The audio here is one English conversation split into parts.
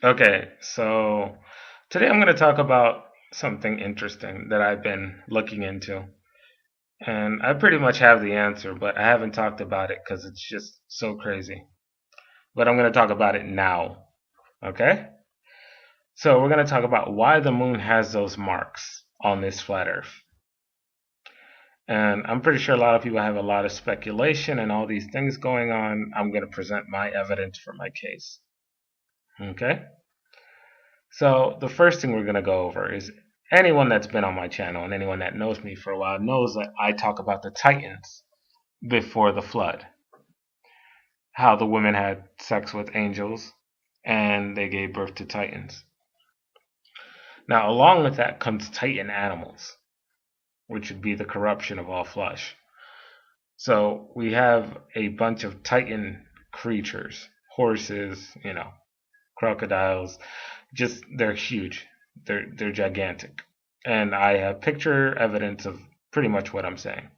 Okay, so today I'm going to talk about something interesting that I've been looking into. And I pretty much have the answer, but I haven't talked about it because it's just so crazy. But I'm going to talk about it now. Okay? So we're going to talk about why the moon has those marks on this flat earth. And I'm pretty sure a lot of people have a lot of speculation and all these things going on. I'm going to present my evidence for my case. Okay? So the first thing we're going to go over is anyone that's been on my channel and anyone that knows me for a while knows that I talk about the Titans before the flood. How the women had sex with angels and they gave birth to Titans. Now, along with that comes Titan animals, which would be the corruption of all flesh. So we have a bunch of Titan creatures, horses, crocodiles. Just they're huge. They're gigantic. And I have picture evidence of pretty much what I'm saying.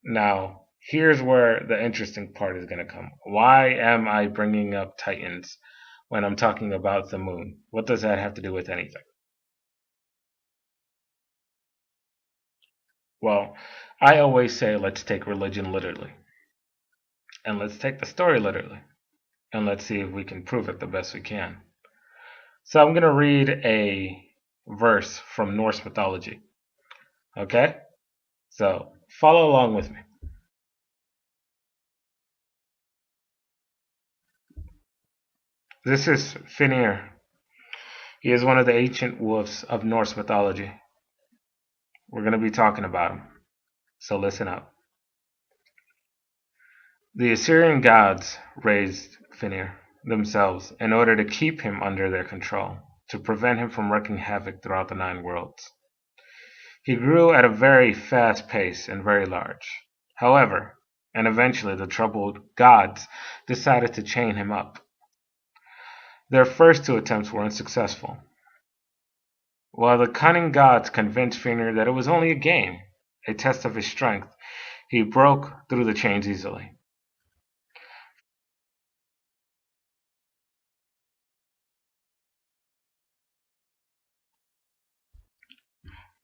Now, here's where the interesting part is going to come. Why am I bringing up Titans when I'm talking about the moon? What does that have to do with anything? Well, I always say let's take religion literally. And let's take the story literally. And let's see if we can prove it the best we can. So I'm going to read a verse from Norse mythology. Okay? So follow along with me. This is Finir. He is one of the ancient wolves of Norse mythology. We're going to be talking about him. So listen up. The Assyrian gods raised Finir themselves in order to keep him under their control, to prevent him from wreaking havoc throughout the nine worlds. He grew at a very fast pace and very large. However, and eventually the troubled gods decided to chain him up. Their first two attempts were unsuccessful. While the cunning gods convinced Fenrir that it was only a game, a test of his strength, he broke through the chains easily.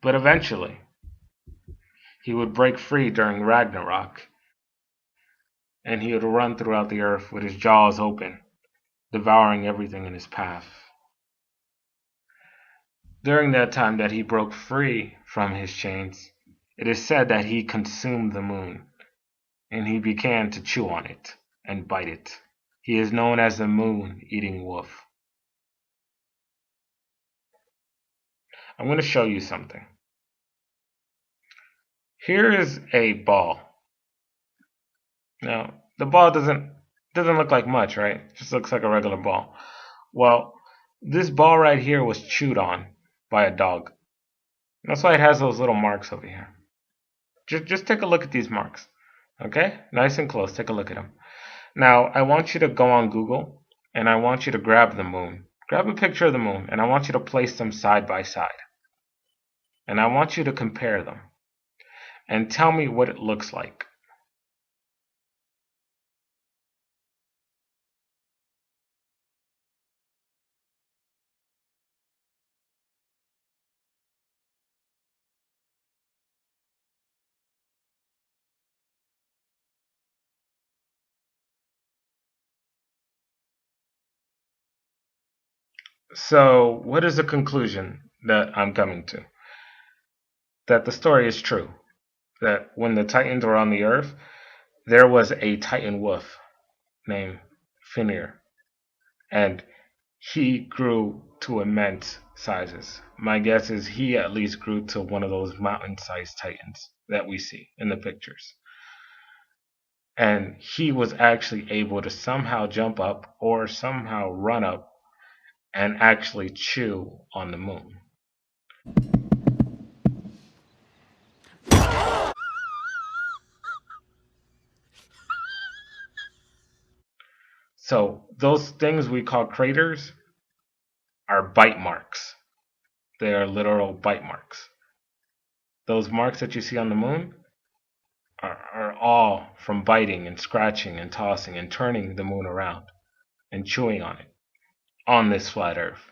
But eventually, he would break free during Ragnarok, and he would run throughout the earth with his jaws open, devouring everything in his path. During that time that he broke free from his chains, it is said that he consumed the moon, and he began to chew on it and bite it. He is known as the moon-eating wolf. I'm going to show you something. Here is a ball. Now, the ball doesn't look like much, right? It just looks like a regular ball. Well, this ball right here was chewed on by a dog. That's why it has those little marks over here. Just take a look at these marks. Okay? Nice and close. Take a look at them. Now, I want you to go on Google and I want you to grab the moon. Grab a picture of the moon and I want you to place them side by side. And I want you to compare them and tell me what it looks like. So, what is the conclusion that I'm coming to? That the story is true. That when the Titans were on the earth, there was a Titan wolf named Finir, and he grew to immense sizes. My guess is he at least grew to one of those mountain-sized Titans that we see in the pictures. And he was actually able to somehow jump up or somehow run up and actually chew on the moon. So those things we call craters are bite marks. They are literal bite marks. Those marks that you see on the moon, are all from biting and scratching and tossing and turning the moon around and chewing on it on this flat Earth.